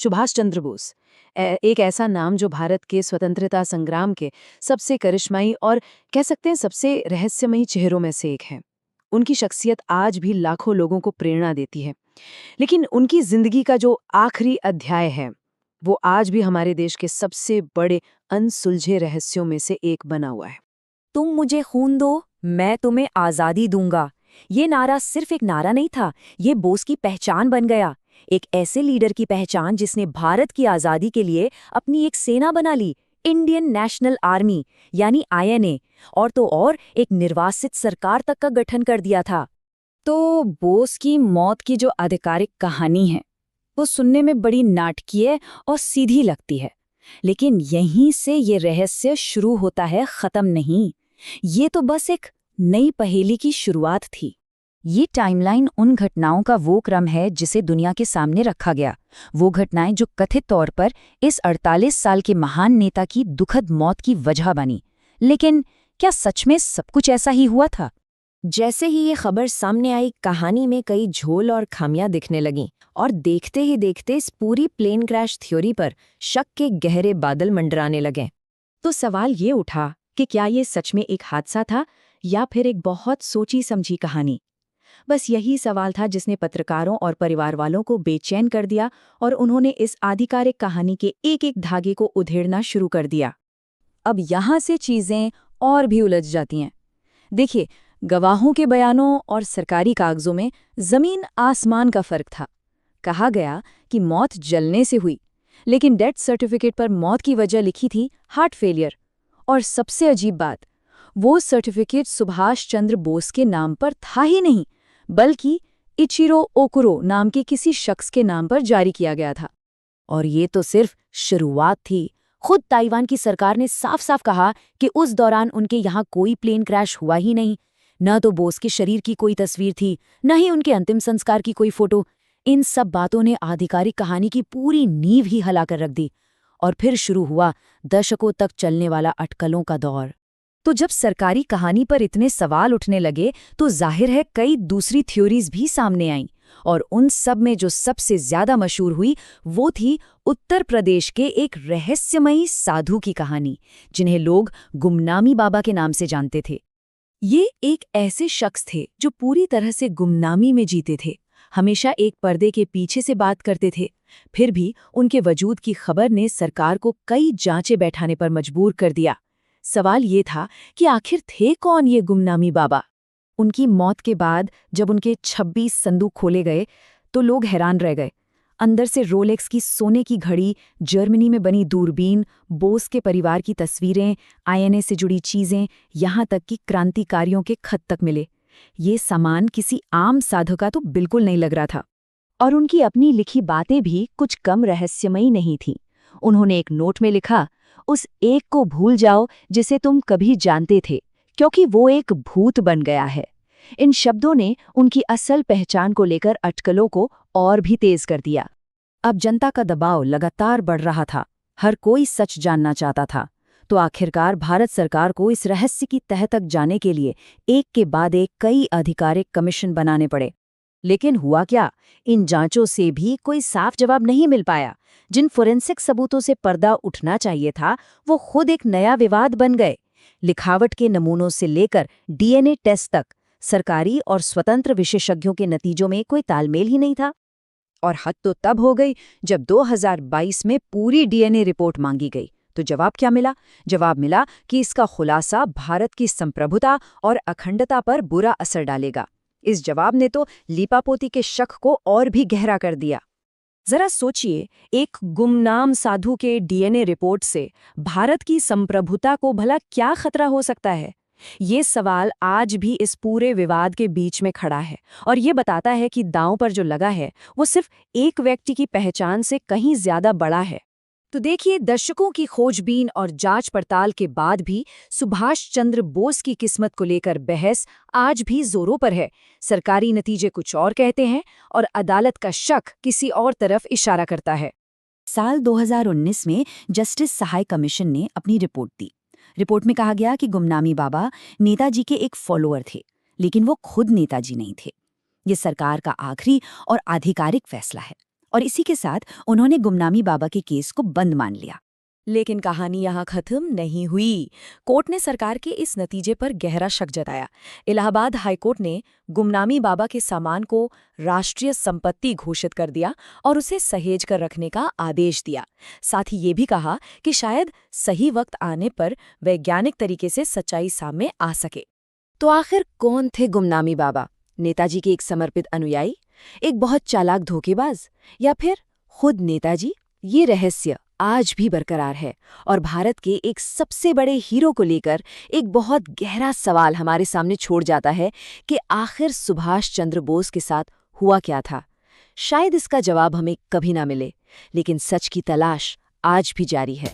सुभाष चंद्र बोस। एक ऐसा नाम जो भारत के स्वतंत्रता संग्राम के सबसे करिश्माई और कह सकते हैं सबसे रहस्यमयी चेहरों में से एक है। उनकी शख्सियत आज भी लाखों लोगों को प्रेरणा देती है, लेकिन उनकी जिंदगी का जो आखिरी अध्याय है, वो आज भी हमारे देश के सबसे बड़े अनसुलझे रहस्यों में से एक बना हुआ है। तुम मुझे खून दो, मैं तुम्हें आजादी दूंगा। ये नारा सिर्फ एक नारा नहीं था, ये बोस की पहचान बन गया। एक ऐसे लीडर की पहचान जिसने भारत की आजादी के लिए अपनी एक सेना बना ली, इंडियन नेशनल आर्मी यानी INA, और तो और एक निर्वासित सरकार तक का गठन कर दिया था। तो बोस की मौत की जो आधिकारिक कहानी है, वो सुनने में बड़ी नाटकीय और सीधी लगती है, लेकिन यहीं से ये रहस्य शुरू होता है, खत्म नहीं। ये तो बस एक नई पहेली की शुरुआत थी। ये टाइमलाइन उन घटनाओं का वो क्रम है जिसे दुनिया के सामने रखा गया, वो घटनाएं जो कथित तौर पर इस 48 साल के महान नेता की दुखद मौत की वजह बनी। लेकिन क्या सच में सब कुछ ऐसा ही हुआ था? जैसे ही ये खबर सामने आई, कहानी में कई झोल और खामियां दिखने लगीं, और देखते ही देखते इस पूरी प्लेन क्रैश थ्योरी पर शक के गहरे बादल मंडराने लगे। तो सवाल ये उठा कि क्या ये सच में एक हादसा था या फिर एक बहुत सोची समझी कहानी। बस यही सवाल था जिसने पत्रकारों और परिवार वालों को बेचैन कर दिया, और उन्होंने इस आधिकारिक कहानी के एक एक धागे को उधेड़ना शुरू कर दिया। अब यहाँ से चीजें और भी उलझ जाती हैं। देखिए, गवाहों के बयानों और सरकारी कागजों में जमीन आसमान का फर्क था। कहा गया कि मौत जलने से हुई, लेकिन डेथ सर्टिफिकेट पर मौत की वजह लिखी थी हार्ट फेलियर। और सबसे अजीब बात, वो सर्टिफिकेट सुभाष चंद्र बोस के नाम पर था ही नहीं, बल्कि इचिरो ओकुरो नाम के किसी शख्स के नाम पर जारी किया गया था। और ये तो सिर्फ शुरुआत थी। खुद ताइवान की सरकार ने साफ साफ कहा कि उस दौरान उनके यहाँ कोई प्लेन क्रैश हुआ ही नहीं। न तो बोस के शरीर की कोई तस्वीर थी, न ही उनके अंतिम संस्कार की कोई फोटो। इन सब बातों ने आधिकारिक कहानी की पूरी नींव ही हिलाकर रख दी। और फिर शुरू हुआ दशकों तक चलने वाला अटकलों का दौर। तो जब सरकारी कहानी पर इतने सवाल उठने लगे, तो जाहिर है कई दूसरी थ्योरीज भी सामने आईं, और उन सब में जो सबसे ज्यादा मशहूर हुई वो थी उत्तर प्रदेश के एक रहस्यमयी साधु की कहानी, जिन्हें लोग गुमनामी बाबा के नाम से जानते थे। ये एक ऐसे शख्स थे जो पूरी तरह से गुमनामी में जीते थे, हमेशा एक पर्दे के पीछे से बात करते थे। फिर भी उनके वजूद की खबर ने सरकार को कई जांचें बैठाने पर मजबूर कर दिया। सवाल ये था कि आखिर थे कौन ये गुमनामी बाबा? उनकी मौत के बाद जब उनके 26 संदूक खोले गए, तो लोग हैरान रह गए। अंदर से रोलेक्स की सोने की घड़ी, जर्मनी में बनी दूरबीन, बोस के परिवार की तस्वीरें, INA से जुड़ी चीजें, यहाँ तक कि क्रांतिकारियों के खत तक मिले। ये सामान किसी आम साधु का तो बिल्कुल नहीं लग रहा था। और उनकी अपनी लिखी बातें भी कुछ कम रहस्यमयी नहीं थीं। उन्होंने एक नोट में लिखा, उस एक को भूल जाओ जिसे तुम कभी जानते थे, क्योंकि वो एक भूत बन गया है। इन शब्दों ने उनकी असल पहचान को लेकर अटकलों को और भी तेज कर दिया। अब जनता का दबाव लगातार बढ़ रहा था, हर कोई सच जानना चाहता था। तो आखिरकार भारत सरकार को इस रहस्य की तह तक जाने के लिए एक के बाद एक कई आधिकारिक कमीशन बनाने पड़े। लेकिन हुआ क्या, इन जांचों से भी कोई साफ जवाब नहीं मिल पाया। जिन फोरेंसिक सबूतों से पर्दा उठना चाहिए था, वो खुद एक नया विवाद बन गए। लिखावट के नमूनों से लेकर DNA टेस्ट तक सरकारी और स्वतंत्र विशेषज्ञों के नतीजों में कोई तालमेल ही नहीं था। और हद तो तब हो गई जब 2022 में पूरी DNA रिपोर्ट मांगी गई। तो जवाब क्या मिला? जवाब मिला कि इसका खुलासा भारत की संप्रभुता और अखंडता पर बुरा असर डालेगा। इस जवाब ने तो लीपापोती के शक को और भी गहरा कर दिया। जरा सोचिए, एक गुमनाम साधु के DNA रिपोर्ट से भारत की संप्रभुता को भला क्या खतरा हो सकता है? ये सवाल आज भी इस पूरे विवाद के बीच में खड़ा है, और ये बताता है कि दांव पर जो लगा है वो सिर्फ एक व्यक्ति की पहचान से कहीं ज्यादा बड़ा है। तो देखिए, दशकों की खोजबीन और जांच पड़ताल के बाद भी सुभाष चंद्र बोस की किस्मत को लेकर बहस आज भी जोरों पर है। सरकारी नतीजे कुछ और कहते हैं और अदालत का शक किसी और तरफ इशारा करता है। साल 2019 में जस्टिस सहाय कमीशन ने अपनी रिपोर्ट दी। रिपोर्ट में कहा गया कि गुमनामी बाबा नेताजी के एक फॉलोअर थे, लेकिन वो खुद नेताजी नहीं थे। ये सरकार का आखिरी और आधिकारिक फैसला है। और इसी के साथ उन्होंने गुमनामी बाबा के केस को बंद मान लिया। लेकिन कहानी यहाँ खत्म नहीं हुई। कोर्ट ने सरकार के इस नतीजे पर गहरा शक जताया। इलाहाबाद हाईकोर्ट ने गुमनामी बाबा के सामान को राष्ट्रीय संपत्ति घोषित कर दिया और उसे सहेज कर रखने का आदेश दिया। साथ ही ये भी कहा कि शायद सही वक्त आने पर वैज्ञानिक तरीके से सच्चाई सामने आ सके। तो आखिर कौन थे गुमनामी बाबा? नेताजी के एक समर्पित अनुयायी, एक बहुत चालाक धोखेबाज, या फिर खुद नेताजी? ये रहस्य आज भी बरकरार है और भारत के एक सबसे बड़े हीरो को लेकर एक बहुत गहरा सवाल हमारे सामने छोड़ जाता है कि आखिर सुभाष चंद्र बोस के साथ हुआ क्या था। शायद इसका जवाब हमें कभी ना मिले, लेकिन सच की तलाश आज भी जारी है।